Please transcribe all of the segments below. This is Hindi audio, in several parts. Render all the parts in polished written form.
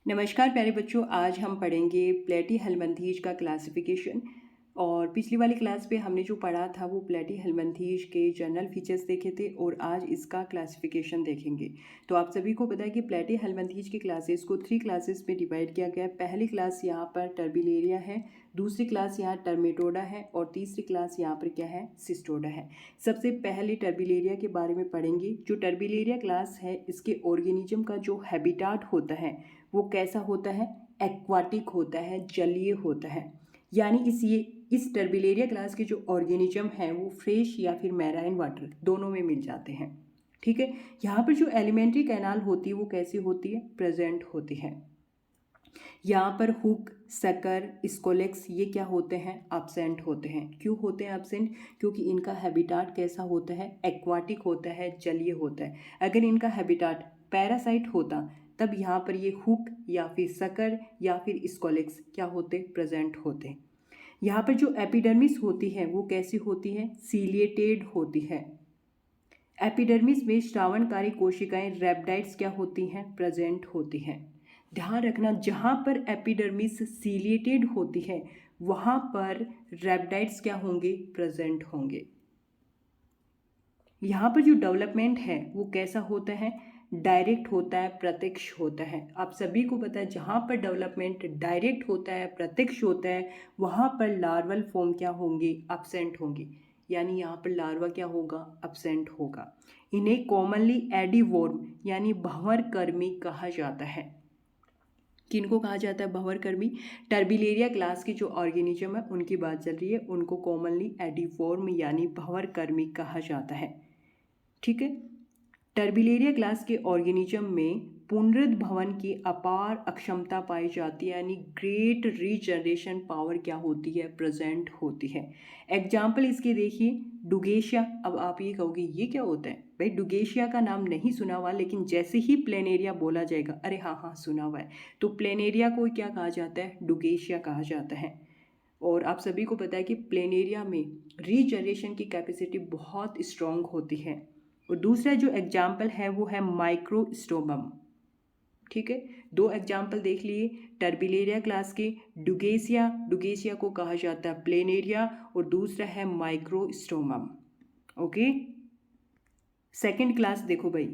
नमस्कार प्यारे बच्चों, आज हम पढ़ेंगे प्लेटी का क्लासिफिकेशन। और पिछली वाली क्लास पे हमने जो पढ़ा था वो प्लेटी के जनरल फीचर्स देखे थे और आज इसका क्लासिफिकेशन देखेंगे। तो आप सभी को पता है कि प्लेटी के क्लासेस को 3 क्लासेस में डिवाइड किया गया है। पहली क्लास यहाँ पर टर्बिलेरिया है, दूसरी क्लास यहाँ टर्मेटोडा है और तीसरी क्लास यहाँ पर क्या है, सिस्टोडा है। सबसे पहले टर्बिलेरिया के बारे में पढ़ेंगे। जो टर्बिलेरिया क्लास है इसके ऑर्गेनिज्म का जो हैबिटाट होता है वो कैसा होता है, एक्वाटिक होता है, जलीय होता है। यानी इस टर्बिलेरिया क्लास के जो ऑर्गेनिज्म हैं वो फ्रेश या फिर मैराइन वाटर दोनों में मिल जाते हैं। ठीक है, यहाँ पर जो एलिमेंट्री कैनाल होती है वो कैसी होती है, प्रेजेंट होती है। यहाँ पर हुक, सकर, स्कोलेक्स ये क्या होते हैं, एब्सेंट होते हैं। क्यों होते हैं एब्सेंट, क्योंकि इनका हैबिटाट कैसा होता है, एक्वाटिक होता है, जलीय होता है। अगर इनका हैबिटाट पैरासाइट होता तब यहाँ पर ये हुक या फिर सकर या फिर स्कोलेक्स क्या होते, प्रेजेंट होते। यहाँ पर जो एपिडर्मिस होती है वो कैसी होती है, सीलिएटेड होती है। एपिडर्मिस में श्रावणकारी कोशिकाएं रेप्टाइड्स क्या होती हैं, प्रेजेंट होती हैं। ध्यान रखना, जहाँ पर एपिडर्मिस सीलिएटेड होती है वहाँ पर रेप्टाइड्स क्या होंगे, प्रेजेंट होंगे। यहाँ पर जो डेवलपमेंट है वो कैसा होता है, डायरेक्ट होता है, प्रत्यक्ष होता है। आप सभी को पता है जहाँ पर डेवलपमेंट डायरेक्ट होता है, प्रत्यक्ष होता है, वहाँ पर लार्वल फॉर्म क्या होंगे, एब्सेंट होंगे। यानी यहाँ पर लार्वा क्या होगा, एब्सेंट होगा। इन्हें कॉमनली एडीवॉर्म यानी भंवरकृमि कहा जाता है। किनको कहा जाता है, भंवरकृमि। टर्बिलेरिया क्लास की जो ऑर्गेनिज्म है उनकी बात चल रही है, उनको कॉमनली एडीवॉर्म यानी भंवरकृमि कहा जाता है। ठीक है, टर्बिलेरिया क्लास के ऑर्गेनिज्म में पुनरुद्भवन की अपार अक्षमता पाई जाती है, यानी ग्रेट रीजनरेशन पावर क्या होती है, प्रेजेंट होती है। एग्जाम्पल इसके देखिए, डुगेशिया। अब आप ये कहोगे ये क्या होता है भाई, डुगेशिया का नाम नहीं सुना हुआ, लेकिन जैसे ही प्लेनेरिया बोला जाएगा अरे हाँ हाँ सुना हुआ है, तो प्लेनेरिया को क्या कहा जाता है, डुगेशिया कहा जाता है। और आप सभी को पता है कि प्लेनेरिया में रीजनरेशन की कैपेसिटी बहुत स्ट्रॉन्ग होती है। और दूसरा जो एग्जाम्पल है वो है माइक्रोस्टोमम। ठीक है, 2 एग्जाम्पल देख लिए टर्बिलेरिया क्लास के। डुगेशिया को कहा जाता है प्लेनेरिया और दूसरा है माइक्रोस्टोमम। ओके, सेकंड क्लास देखो भाई,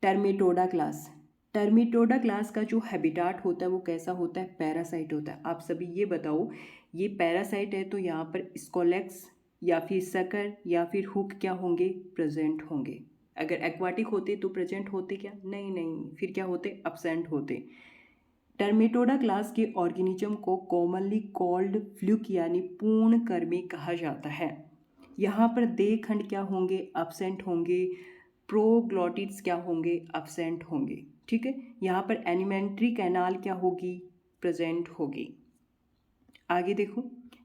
टर्मेटोडा क्लास। टर्मेटोडा क्लास का जो हैबिटाट होता है वो कैसा होता है, पैरासाइट होता है। आप सभी ये बताओ, ये पैरासाइट है तो यहाँ पर स्कोलेक्स या फिर सकर या फिर हुक क्या होंगे, प्रेजेंट होंगे। अगर एक्वाटिक होते तो प्रेजेंट होते क्या, नहीं नहीं, फिर क्या होते, एब्सेंट होते। टर्मेटोडा क्लास के ऑर्गेनिज्म को कॉमनली कॉल्ड फ्लूक यानी पूर्णकृमि कहा जाता है। यहाँ पर देह खंड क्या होंगे, एब्सेंट होंगे। प्रोग्लॉटिड्स क्या होंगे, एब्सेंट होंगे। ठीक है, यहाँ पर एलिमेंट्री कैनाल क्या होगी, प्रेजेंट होगी। आगे देखो,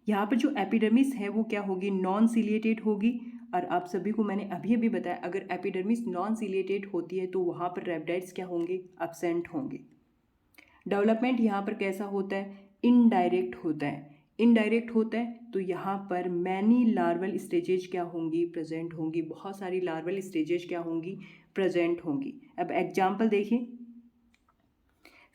यहाँ पर जो एपिडर्मिस है वो क्या होगी, नॉन सिलिएटेड होगी। और आप सभी को मैंने अभी अभी बताया, अगर एपिडर्मिस नॉन सिलिएटेड होती है तो वहाँ पर रेप्टाइड्स क्या होंगे, एब्सेंट होंगे। डेवलपमेंट यहाँ पर कैसा होता है, इनडायरेक्ट होता है। इनडायरेक्ट होता है तो यहाँ पर मैनी लार्वल स्टेजेज क्या होंगी, प्रेजेंट होंगी। बहुत सारी लार्वल स्टेजेज क्या होंगी, प्रेजेंट होंगी। अब एग्जाम्पल देखिए,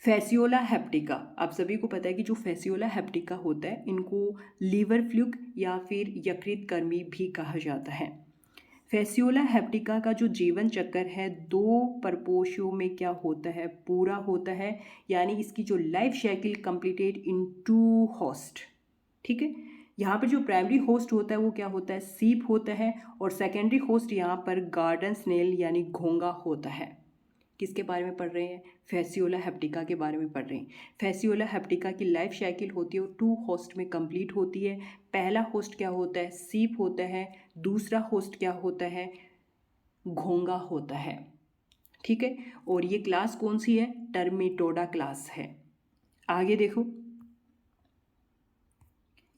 फैसियोला हेप्टिका। आप सभी को पता है कि जो फैसियोला हेप्टिका होता है इनको लीवर फ्लूक या फिर यकृत कर्मी भी कहा जाता है। फैसियोला हेप्टिका का जो जीवन चक्र है 2 परपोषियों में क्या होता है, पूरा होता है। यानी इसकी जो life cycle completed in 2 host. ठीक है, यहाँ पर जो प्राइमरी होस्ट होता है वो क्या होता है, सीप होता है। और सेकेंडरी होस्ट यहाँ पर गार्डन स्नेल यानी घोंगा होता है। किसके बारे में पढ़ रहे हैं, फैसियोला हेप्टिका के बारे में पढ़ रहे हैं। फैसियोला हेप्टिका की लाइफ साइकिल होती है वो 2 होस्ट में कंप्लीट होती है। पहला होस्ट क्या होता है, सीप होता है। दूसरा होस्ट क्या होता है, घोंगा होता है। ठीक है, और ये क्लास कौन सी है, टर्मेटोडा क्लास है। आगे देखो,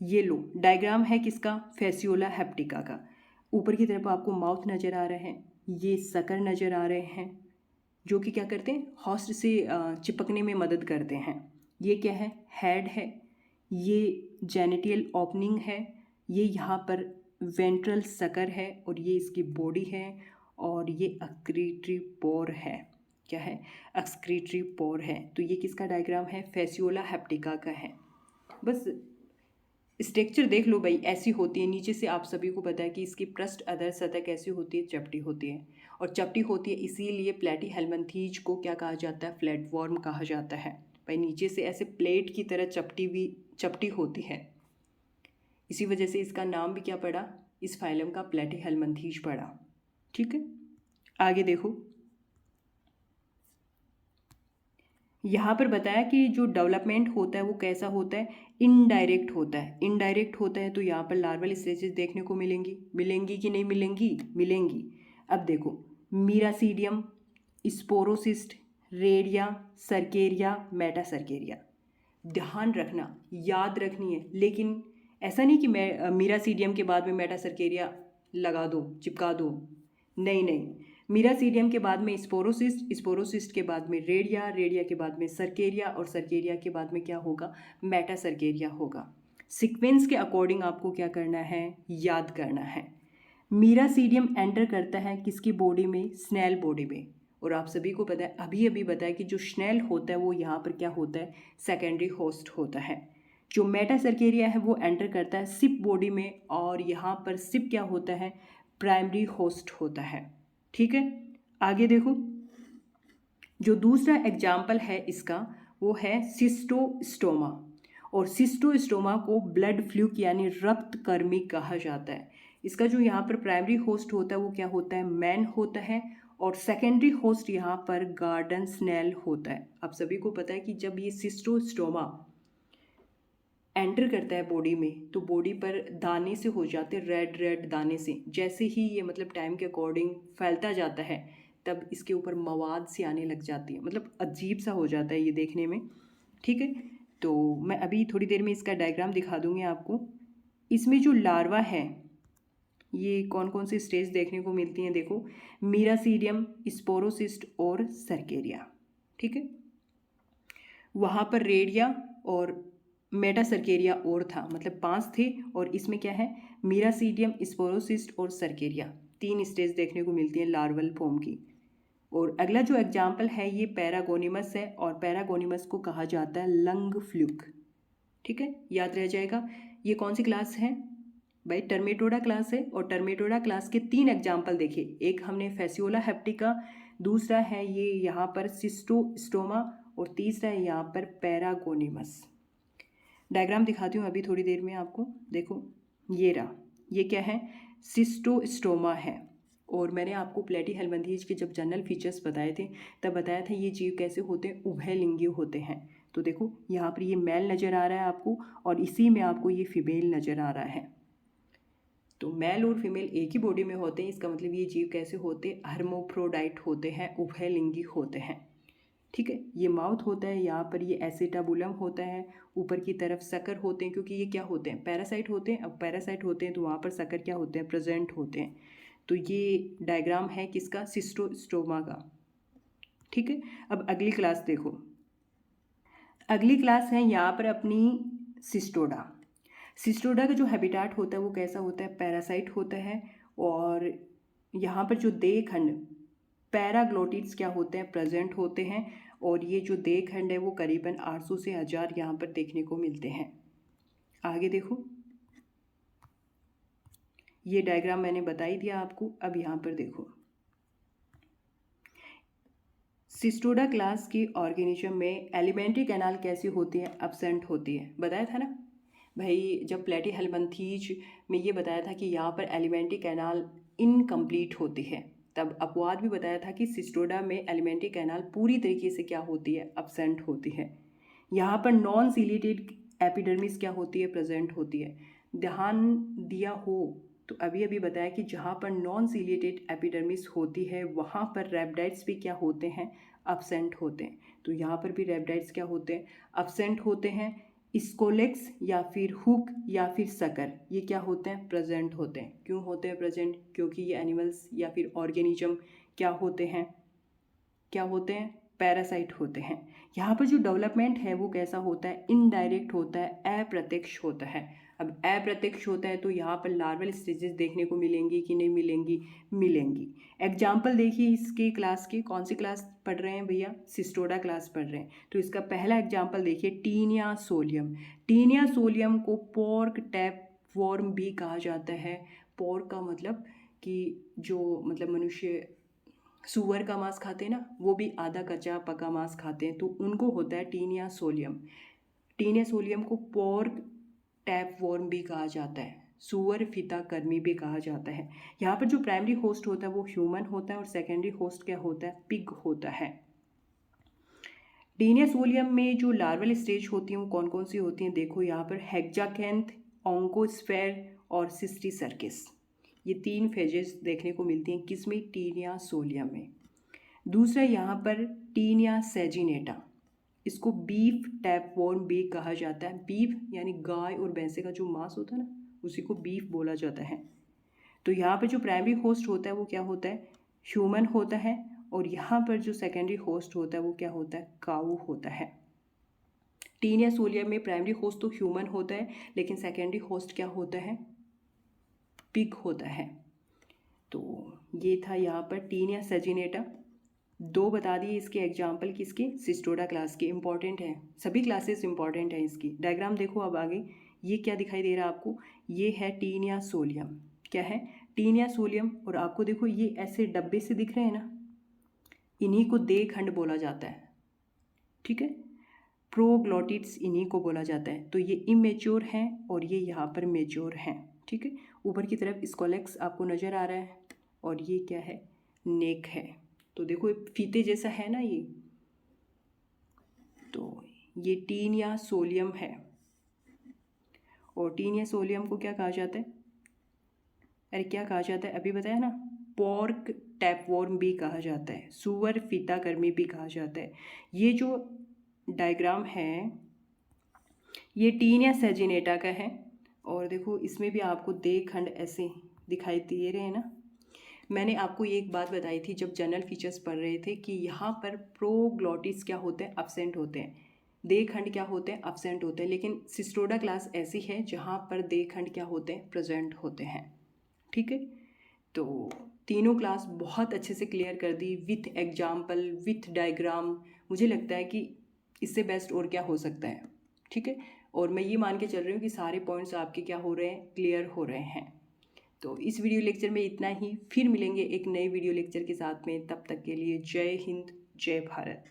ये लो डायग्राम है किसका, फैसियोला हेप्टिका का। ऊपर की तरफ आपको माउथ नज़र आ रहे हैं, ये सकर नज़र आ रहे हैं जो कि क्या करते हैं, होस्ट से चिपकने में मदद करते हैं। ये क्या है, हेड है। ये जेनिटल ओपनिंग है। ये यहाँ पर वेंट्रल सकर है और ये इसकी बॉडी है। और ये अक्रीटरी पोर है। क्या है, एक्सक्रीटरी पोर है। तो ये किसका डायग्राम है, फेसियोला हेप्टिका का है। बस स्ट्रक्चर देख लो भाई, ऐसी होती है। नीचे से आप सभी को पता है कि इसकी पृष्ठ अधर सतह कैसी होती है, चपटी होती है। और चपटी होती है इसीलिए प्लेटीहेल्मिन्थीज को क्या कहा जाता है, फ्लैटवर्म कहा जाता है। भाई नीचे से ऐसे प्लेट की तरह चपटी होती है, इसी वजह से इसका नाम भी क्या पड़ा, इस फाइलम का प्लेटीहेल्मिन्थीज पड़ा। ठीक है, आगे देखो, यहाँ पर बताया कि जो डेवलपमेंट होता है वो कैसा होता है, इनडायरेक्ट होता है। इनडायरेक्ट होता है तो यहाँ पर लार्वल स्टेजेस देखने को मिलेंगी कि नहीं मिलेंगी। अब देखो, miracidium, sporocyst, redia, cercaria, metacercaria. ध्यान रखना, याद रखनी है, लेकिन ऐसा नहीं कि मैं मीरासीडियम के बाद में मेटासर्केरिया लगा दो, चिपका दो, नहीं। मीरासीडियम के बाद में स्पोरोसिस्ट के बाद में रेडिया के बाद में सर्केरिया, और सर्केरिया के बाद में क्या होगा, मेटासर्केरिया होगा। सीक्वेंस के अकॉर्डिंग आपको क्या करना है, याद करना है। मीरासीडियम एंटर करता है किसकी बॉडी में, स्नेल बॉडी में। और आप सभी को पता है, अभी बताया कि जो स्नेल होता है वो यहाँ पर क्या होता है, सेकेंडरी होस्ट होता है। जो मेटासर्केरिया है वो एंटर करता है सिप बॉडी में, और यहाँ पर सिप क्या होता है, प्राइमरी होस्ट होता है। ठीक है, आगे देखो, जो दूसरा एग्जाम्पल है इसका वो है सिस्टोस्टोमा। और सिस्टोस्टोमा को ब्लड फ्लूक यानी रक्तकर्मी कहा जाता है। इसका जो यहाँ पर प्राइमरी होस्ट होता है वो क्या होता है, मैन होता है, और सेकेंडरी होस्ट यहाँ पर गार्डन स्नेल होता है। आप सभी को पता है कि जब ये सिस्टोस्टोमा एंटर करता है बॉडी में तो बॉडी पर दाने से हो जाते हैं, रेड दाने से। जैसे ही ये मतलब टाइम के अकॉर्डिंग फैलता जाता है तब इसके ऊपर मवाद सी आने लग जाती है, मतलब अजीब सा हो जाता है ये देखने में। ठीक है, तो मैं अभी थोड़ी देर में इसका डायग्राम दिखा दूंगी आपको। इसमें जो लार्वा है ये कौन कौन सी स्टेज देखने को मिलती हैं, देखो, मीरासीडियम, स्पोरोसिस्ट और सर्केरिया। ठीक है, वहाँ पर रेडिया और मेटासर्केरिया और था, मतलब 5 थे, और इसमें क्या है, मीरासीडियम, स्पोरोसिस्ट और सर्केरिया, 3 स्टेज देखने को मिलती हैं लार्वल फॉर्म की। और अगला जो एग्जाम्पल है ये पैरागोनिमस है, और पैरागोनिमस को कहा जाता है लंग फ्लूक। ठीक है, याद रह जाएगा। ये कौन सी क्लास है भाई, टर्मेटोडा क्लास है। और टर्मेटोडा क्लास के 3 एग्जाम्पल देखे, एक हमने फेसियोला हेप्टिका, दूसरा है ये यहाँ पर सिस्टोस्टोमा, और तीसरा है यहाँ पर पैरागोनिमस। डायग्राम दिखाती हूँ अभी थोड़ी देर में आपको। देखो, ये रहा, ये क्या है, सिस्टोस्टोमा है। और मैंने आपको प्लेटीहेल्मिन्थीज के जब जनरल फीचर्स बताए थे तब बताया था ये जीव कैसे होते हैं, उभयलिंगी होते हैं। तो देखो यहाँ पर ये मेल नज़र आ रहा है आपको, और इसी में आपको ये फीमेल नज़र आ रहा है। तो मेल और फीमेल एक ही बॉडी में होते हैं, इसका मतलब ये जीव कैसे होते हैं, हर्मोफ्रोडाइट होते हैं, उभयलिंगी होते हैं। ठीक है, ये माउथ होता है, यहाँ पर ये एसिटाबुलम होता है, ऊपर की तरफ सकर होते हैं, क्योंकि ये क्या होते हैं, पैरासाइट होते हैं। अब पैरासाइट होते हैं तो वहाँ पर सकर क्या होते हैं, प्रेजेंट होते हैं। तो ये डायग्राम है किसका, सिस्टोस्टोमा का। ठीक है, अब अगली क्लास देखो, अगली क्लास है यहाँ पर अपनी सिस्टोडा। सिस्टोडा का जो हैबिटाट होता है वो कैसा होता है, पैरासाइट होता है। और यहाँ पर जो देह खंड पैराग्लोटिड्स क्या होते हैं, प्रेजेंट होते हैं। और ये जो देह खंड है वो करीबन 800 से 1000 यहाँ पर देखने को मिलते हैं। आगे देखो, ये डायग्राम मैंने बता ही दिया आपको। अब यहाँ पर देखो, सिस्टोडा क्लास की ऑर्गेनिज्म में एलिमेंट्री कैनाल कैसी होती है, एब्सेंट होती है। बताया था ना भाई, जब प्लेटीहेल्मिन्थीज में ये बताया था कि यहाँ पर एलिमेंट्री कैनाल इनकम्प्लीट होती है, तब अपवाद भी बताया था कि सिस्टोडा में एलिमेंट्री कैनाल पूरी तरीके से क्या होती है, एब्सेंट होती है। यहाँ पर नॉन सिलिएटेड एपिडर्मिस क्या होती है, प्रेजेंट होती है। ध्यान दिया हो तो अभी बताया कि जहाँ पर नॉन सिलिएटेड एपिडर्मिस होती है वहाँ पर रैबिडाइट्स भी क्या होते हैं, एब्सेंट होते हैं। तो यहाँ पर भी रैबिडाइट्स क्या होते हैं, एब्सेंट होते हैं। स्कोलेक्स या फिर हुक या फिर सकर ये क्या होते हैं, प्रेजेंट होते हैं। क्यों होते हैं प्रेजेंट, क्योंकि ये एनिमल्स या फिर ऑर्गेनिज्म क्या होते हैं, पैरासाइट होते हैं। यहाँ पर जो डेवलपमेंट है वो कैसा होता है, इनडायरेक्ट होता है, अप्रत्यक्ष होता है। अब अप्रत्यक्ष होता है तो यहाँ पर लार्वल स्टेजेस देखने को मिलेंगी कि नहीं मिलेंगी, मिलेंगी। एग्जाम्पल देखिए इसके क्लास के, कौन सी क्लास पढ़ रहे हैं भैया, सिस्टोडा क्लास पढ़ रहे हैं। तो इसका पहला एग्जाम्पल देखिए, टीनिया सोलियम। टीनिया सोलियम को पोर्क टैप वॉर्म भी कहा जाता है। पोर्क का मतलब कि जो मतलब मनुष्य सूअर का मांस खाते हैं ना, वो भी आधा कच्चा पका मांस खाते हैं, तो उनको होता है टीनिया सोलियम। टीनिया सोलियम को पोर्क टैप वॉर्म भी कहा जाता है, सूअर फीता कर्मी भी कहा जाता है। यहाँ पर जो प्राइमरी होस्ट होता है वो ह्यूमन होता है और सेकेंडरी होस्ट क्या होता है, पिग होता है। टीनिया सोलियम में जो लार्वल स्टेज होती हैं वो कौन कौन सी होती हैं, देखो यहाँ पर हेक्साकैंथ, ओंकोस्फेयर और सिस्टीसर्किस, ये 3 फेजेस देखने को मिलती हैं किसमें, टीनिया सोलियम में। दूसरा यहाँ पर टीनिया सेजिनेटा, इसको बीफ टैपवॉर्म भी कहा जाता है। बीफ यानी गाय और भैंसे का जो मांस होता है ना, उसी को बीफ बोला जाता है। तो यहाँ पर जो प्राइमरी होस्ट होता है वो क्या होता है, ह्यूमन होता है, और यहाँ पर जो सेकेंडरी होस्ट होता है वो क्या होता है, काऊ होता है। टीनिया सोलियम में प्राइमरी होस्ट तो ह्यूमन होता है, लेकिन सेकेंडरी होस्ट क्या होता है, पिग होता है। तो ये था यहाँ पर टीनिया सेजिनेटा। 2 बता दिए इसके एग्जाम्पल किसके, सिस्टोडा क्लास के। इंपॉर्टेंट है, सभी क्लासेस इंपॉर्टेंट है इसकी। डायग्राम देखो अब आगे, ये क्या दिखाई दे रहा है आपको, ये है टीनिया सोलियम। क्या है, टीनिया सोलियम। और आपको देखो ये ऐसे डब्बे से दिख रहे हैं ना, इन्हीं को देह खंड बोला जाता है, ठीक है। प्रोग्लोटिड्स इन्हीं को बोला जाता है। तो ये इमेच्योर हैं और ये यहाँ पर मेच्योर हैं, ठीक है। ऊपर की तरफ स्कोलेक्स आपको नज़र आ रहा है, और ये क्या है, नेक है। तो देखो फीते जैसा है ना ये, तो ये टीनिया सोलियम है। और टीनिया सोलियम को क्या कहा जाता है, अरे क्या कहा जाता है, अभी बताया ना, पोर्क टैपवॉर्म भी कहा जाता है, सूअर फीता कर्मी भी कहा जाता है। ये जो डायग्राम है ये टीनिया सेजिनेटा का है, और देखो इसमें भी आपको देह खंड ऐसे दिखाई दे रहे हैं ना। मैंने आपको एक बात बताई थी जब जनरल फीचर्स पढ़ रहे थे कि यहाँ पर प्रोग्लोटिस क्या होते हैं, अब्सेंट होते हैं, देह खंड क्या होते हैं, अब्सेंट होते हैं। लेकिन सिस्टोडा क्लास ऐसी है जहाँ पर देह खंड क्या होते हैं, प्रेजेंट होते हैं, ठीक है। तो तीनों क्लास बहुत अच्छे से क्लियर कर दी, विथ एग्जाम्पल, विथ डायग्राम। मुझे लगता है कि इससे बेस्ट और क्या हो सकता है, ठीक है। और मैं ये मान के चल रही हूँ कि सारे पॉइंट्स आपके क्या हो रहे हैं, क्लियर हो रहे हैं। तो इस वीडियो लेक्चर में इतना ही, फिर मिलेंगे एक नए वीडियो लेक्चर के साथ में। तब तक के लिए जय हिंद, जय भारत।